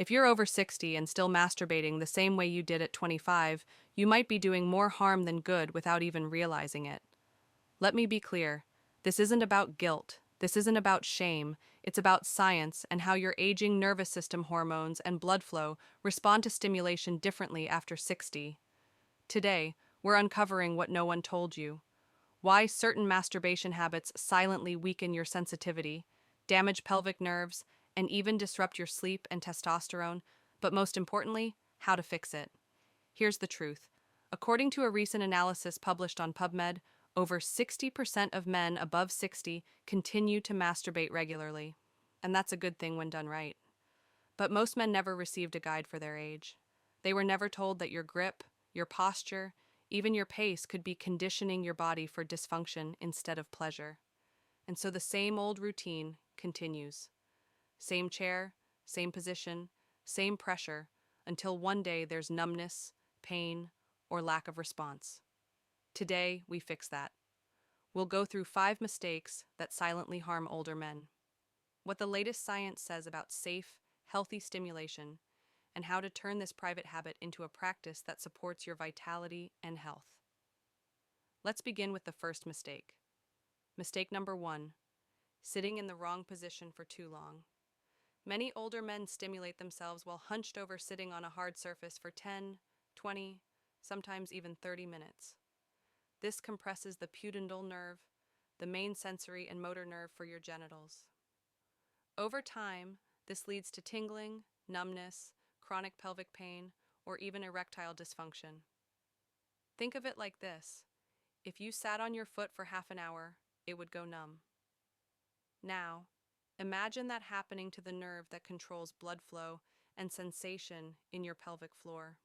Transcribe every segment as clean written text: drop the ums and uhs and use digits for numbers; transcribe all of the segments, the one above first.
If you're over 60 and still masturbating the same way you did at 25, you might be doing more harm than good without even realizing it. Let me be clear. This isn't about guilt. This isn't about shame. It's about science and how your aging nervous system hormones and blood flow respond to stimulation differently after 60. Today, we're uncovering what no one told you. Why certain masturbation habits silently weaken your sensitivity, damage pelvic nerves, and even disrupt your sleep and testosterone, but most importantly, how to fix it. Here's the truth. According to a recent analysis published on PubMed, over 60% of men above 60 continue to masturbate regularly. And that's a good thing when done right. But most men never received a guide for their age. They were never told that your grip, your posture, even your pace could be conditioning your body for dysfunction instead of pleasure. And so the same old routine continues. Same chair, same position, same pressure, until one day there's numbness, pain, or lack of response. Today, we fix that. We'll go through 5 mistakes that silently harm older men, what the latest science says about safe, healthy stimulation, and how to turn this private habit into a practice that supports your vitality and health. Let's begin with the first mistake. Mistake number 1, sitting in the wrong position for too long. Many older men stimulate themselves while hunched over sitting on a hard surface for 10, 20, sometimes even 30 minutes. This compresses the pudendal nerve, the main sensory and motor nerve for your genitals. Over time, this leads to tingling, numbness, chronic pelvic pain, or even erectile dysfunction. Think of it like this. If you sat on your foot for half an hour, it would go numb. Now, imagine that happening to the nerve that controls blood flow and sensation in your pelvic floor.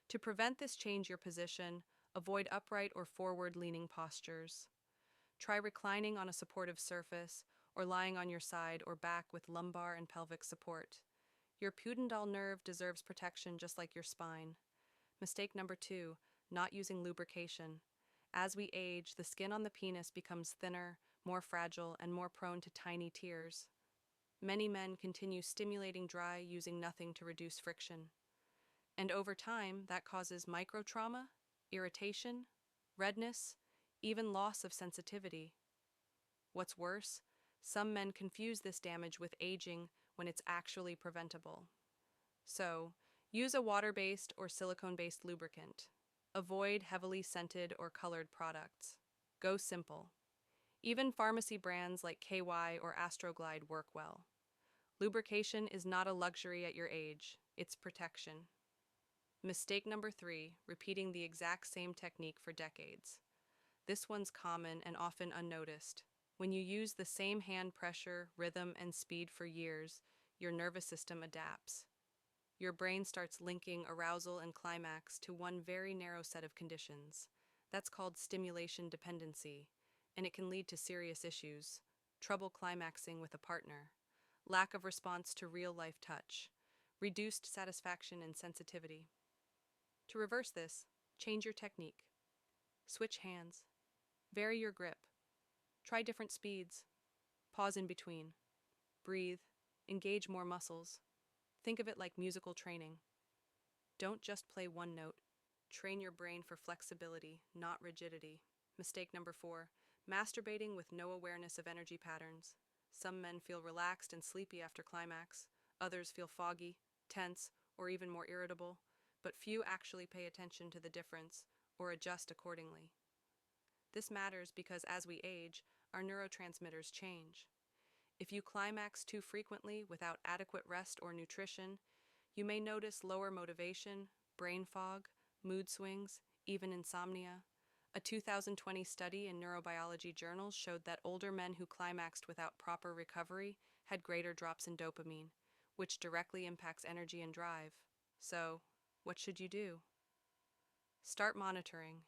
To prevent this, change your position, avoid upright or forward-leaning postures. Try reclining on a supportive surface or lying on your side or back with lumbar and pelvic support. Your pudendal nerve deserves protection just like your spine. Mistake number 2, not using lubrication. As we age, the skin on the penis becomes thinner, more fragile, and more prone to tiny tears. Many men continue stimulating dry, using nothing to reduce friction. And over time, that causes microtrauma, irritation, redness, even loss of sensitivity. What's worse, some men confuse this damage with aging when it's actually preventable. So, use a water-based or silicone-based lubricant. Avoid heavily scented or colored products. Go simple. Even pharmacy brands like KY or Astroglide work well. Lubrication is not a luxury at your age, it's protection. Mistake number 3, repeating the exact same technique for decades. This one's common and often unnoticed. When you use the same hand pressure, rhythm, and speed for years, your nervous system adapts. Your brain starts linking arousal and climax to one very narrow set of conditions. That's called stimulation dependency, and it can lead to serious issues: trouble climaxing with a partner, lack of response to real-life touch, reduced satisfaction and sensitivity. To reverse this, change your technique. Switch hands. Vary your grip. Try different speeds. Pause in between. Breathe. Engage more muscles. Think of it like musical training. Don't just play one note. Train your brain for flexibility, not rigidity. Mistake number 4, masturbating with no awareness of energy patterns. Some men feel relaxed and sleepy after climax. Others feel foggy, tense, or even more irritable, but few actually pay attention to the difference or adjust accordingly. This matters because as we age, our neurotransmitters change. If you climax too frequently without adequate rest or nutrition, you may notice lower motivation, brain fog, mood swings, even insomnia. A 2020 study in neurobiology journals showed that older men who climaxed without proper recovery had greater drops in dopamine, which directly impacts energy and drive. So, what should you do? Start monitoring.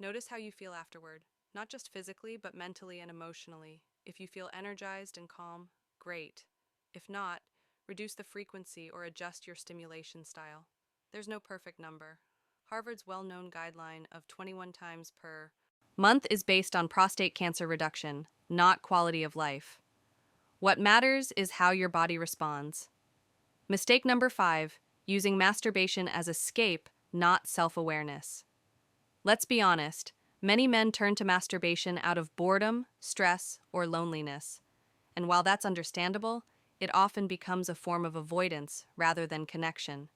Notice how you feel afterward, not just physically, but mentally and emotionally. If you feel energized and calm, great. If not, reduce the frequency or adjust your stimulation style. There's no perfect number. Harvard's well-known guideline of 21 times per month is based on prostate cancer reduction, not quality of life. What matters is how your body responds. Mistake number 5, using masturbation as escape, not self-awareness. Let's be honest, many men turn to masturbation out of boredom, stress, or loneliness. And while that's understandable, it often becomes a form of avoidance rather than connection.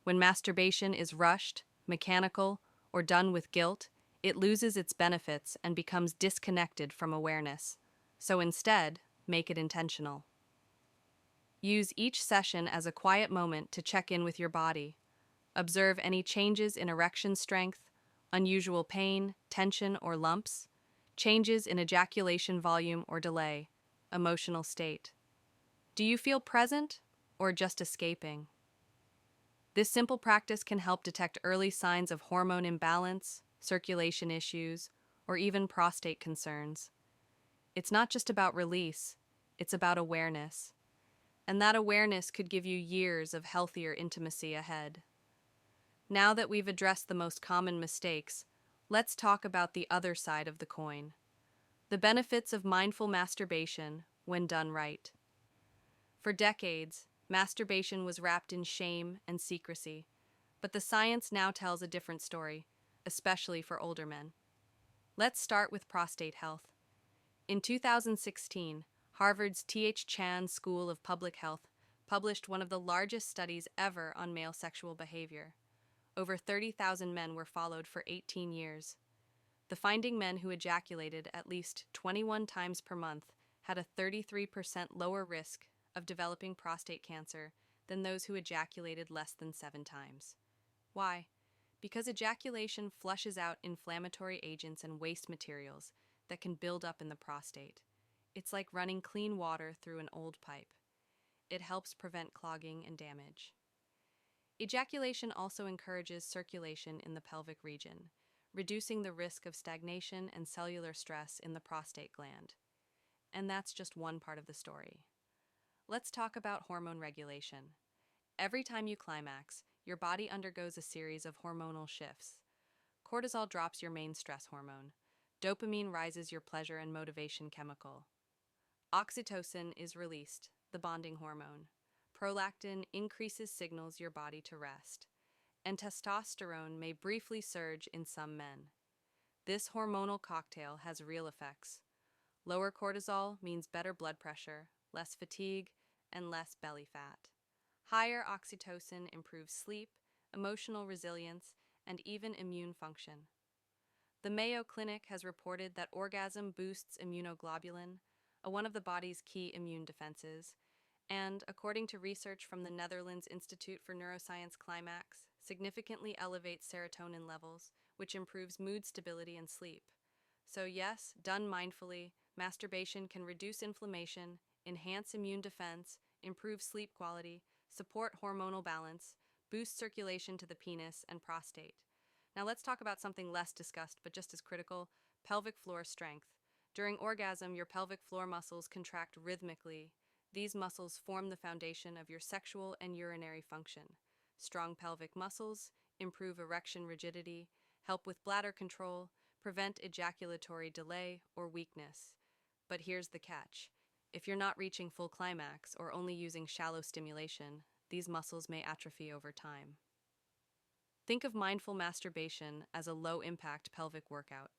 When masturbation is rushed, mechanical, or done with guilt, it loses its benefits and becomes disconnected from awareness. So instead, make it intentional. Use each session as a quiet moment to check in with your body. Observe any changes in erection strength, unusual pain, tension, or lumps, changes in ejaculation volume or delay, emotional state. Do you feel present or just escaping? This simple practice can help detect early signs of hormone imbalance, circulation issues, or even prostate concerns. It's not just about release, it's about awareness. And that awareness could give you years of healthier intimacy ahead. Now that we've addressed the most common mistakes, let's talk about the other side of the coin. The benefits of mindful masturbation when done right. For decades, masturbation was wrapped in shame and secrecy, but the science now tells a different story, especially for older men. Let's start with prostate health. In 2016, Harvard's T.H. Chan School of Public Health published one of the largest studies ever on male sexual behavior. Over 30,000 men were followed for 18 years. The finding men who ejaculated at least 21 times per month had a 33% lower risk of developing prostate cancer than those who ejaculated less than 7 times. Why? Because ejaculation flushes out inflammatory agents and waste materials that can build up in the prostate. It's like running clean water through an old pipe. It helps prevent clogging and damage. Ejaculation also encourages circulation in the pelvic region, reducing the risk of stagnation and cellular stress in the prostate gland. And that's just one part of the story. Let's talk about hormone regulation. Every time you climax, your body undergoes a series of hormonal shifts. Cortisol drops, your main stress hormone. Dopamine rises, your pleasure and motivation chemical. Oxytocin is released, the bonding hormone. Prolactin increases, signals your body to rest. And testosterone may briefly surge in some men. This hormonal cocktail has real effects. Lower cortisol means better blood pressure, less fatigue, and less belly fat. Higher oxytocin improves sleep, emotional resilience, and even immune function. The Mayo Clinic has reported that orgasm boosts immunoglobulin, one of the body's key immune defenses, and, according to research from the Netherlands Institute for Neuroscience, climax significantly elevates serotonin levels, which improves mood stability and sleep. So yes, done mindfully, masturbation can reduce inflammation, enhance immune defense, improve sleep quality, support hormonal balance, boost circulation to the penis and prostate. Now let's talk about something less discussed but just as critical, pelvic floor strength. During orgasm, your pelvic floor muscles contract rhythmically. These muscles form the foundation of your sexual and urinary function. Strong pelvic muscles improve erection rigidity, help with bladder control, prevent ejaculatory delay or weakness. But here's the catch. If you're not reaching full climax or only using shallow stimulation, these muscles may atrophy over time. Think of mindful masturbation as a low-impact pelvic workout.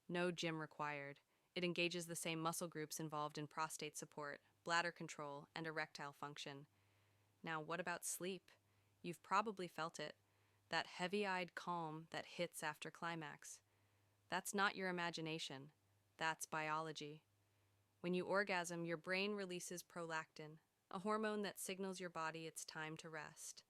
No gym required. It engages the same muscle groups involved in prostate support, bladder control, and erectile function. Now, what about sleep? You've probably felt it. That heavy-eyed calm that hits after climax. That's not your imagination. That's biology. When you orgasm, your brain releases prolactin, a hormone that signals your body it's time to rest.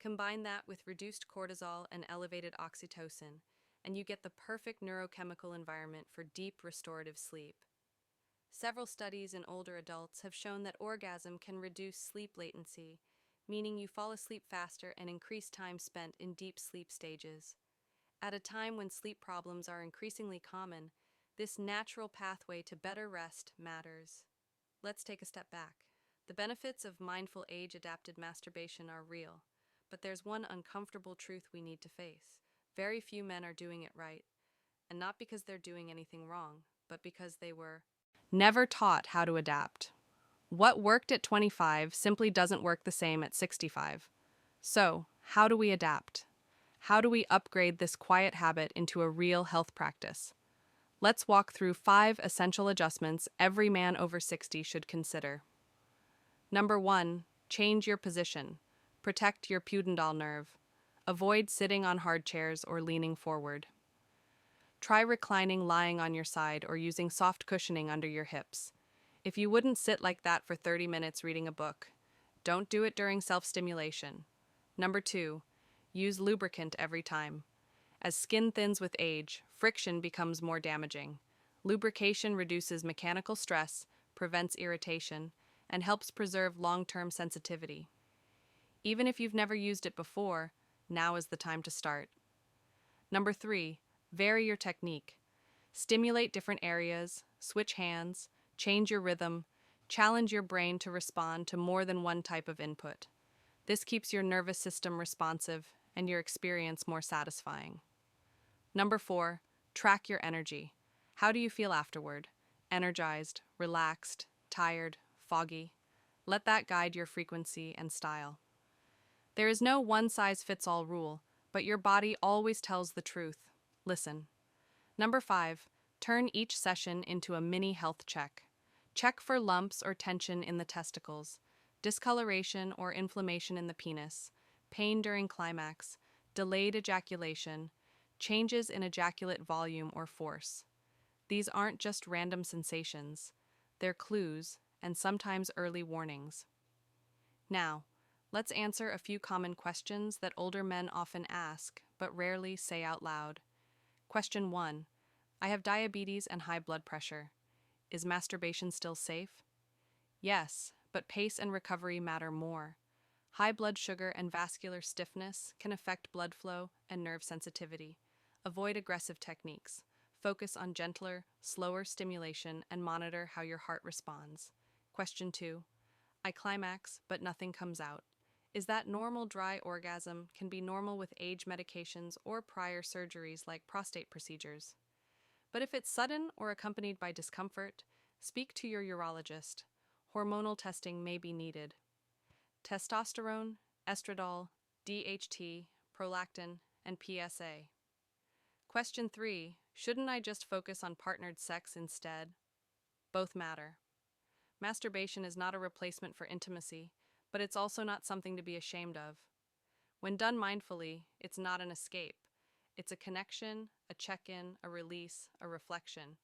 Combine that with reduced cortisol and elevated oxytocin, and you get the perfect neurochemical environment for deep restorative sleep. Several studies in older adults have shown that orgasm can reduce sleep latency, meaning you fall asleep faster and increase time spent in deep sleep stages. At a time when sleep problems are increasingly common, this natural pathway to better rest matters. Let's take a step back. The benefits of mindful age-adapted masturbation are real, but there's one uncomfortable truth we need to face. Very few men are doing it right, and not because they're doing anything wrong, but because they were never taught how to adapt. What worked at 25 simply doesn't work the same at 65. So, how do we adapt? How do we upgrade this quiet habit into a real health practice? Let's walk through 5 essential adjustments every man over 60 should consider. Number 1, change your position. Protect your pudendal nerve. Avoid sitting on hard chairs or leaning forward. Try reclining lying on your side or using soft cushioning under your hips. If you wouldn't sit like that for 30 minutes reading a book, don't do it during self-stimulation. Number 2, use lubricant every time. As skin thins with age, friction becomes more damaging. Lubrication reduces mechanical stress, prevents irritation, and helps preserve long-term sensitivity. Even if you've never used it before, now is the time to start. Number 3, vary your technique. Stimulate different areas, switch hands, change your rhythm, challenge your brain to respond to more than one type of input. This keeps your nervous system responsive and your experience more satisfying. Number 4, track your energy. How do you feel afterward? Energized, relaxed, tired, foggy? Let that guide your frequency and style. There is no one-size-fits-all rule, but your body always tells the truth. Listen. Number 5, turn each session into a mini health check. Check for lumps or tension in the testicles, discoloration or inflammation in the penis, pain during climax, delayed ejaculation, changes in ejaculate volume or force. These aren't just random sensations. They're clues and sometimes early warnings. Now, let's answer a few common questions that older men often ask but rarely say out loud. Question 1. I have diabetes and high blood pressure. Is masturbation still safe? Yes, but pace and recovery matter more. High blood sugar and vascular stiffness can affect blood flow and nerve sensitivity. Avoid aggressive techniques. Focus on gentler, slower stimulation and monitor how your heart responds. Question 2. I climax, but nothing comes out. Is that normal dry orgasm can be normal with age medications or prior surgeries like prostate procedures. But if it's sudden or accompanied by discomfort, speak to your urologist. Hormonal testing may be needed. Testosterone, estradiol, DHT, prolactin, and PSA. Question 3. Shouldn't I just focus on partnered sex instead? Both matter. Masturbation is not a replacement for intimacy, but it's also not something to be ashamed of. When done mindfully, it's not an escape. It's a connection, a check-in, a release, a reflection.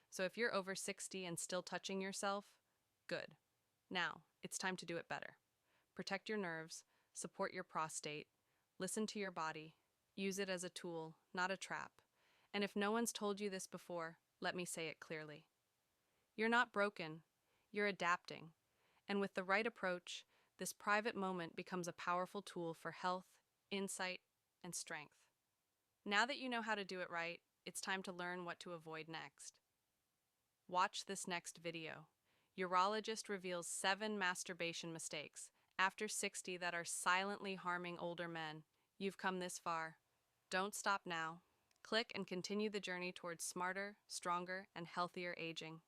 So if you're over 60 and still touching yourself, good. Now, it's time to do it better. Protect your nerves, support your prostate, listen to your body, use it as a tool, not a trap. And if no one's told you this before, let me say it clearly. You're not broken, you're adapting. And with the right approach, this private moment becomes a powerful tool for health, insight, and strength. Now that you know how to do it right, it's time to learn what to avoid next. Watch this next video. Urologist reveals 7 masturbation mistakes after 60 that are silently harming older men. You've come this far. Don't stop now. Click and continue the journey towards smarter, stronger, and healthier aging.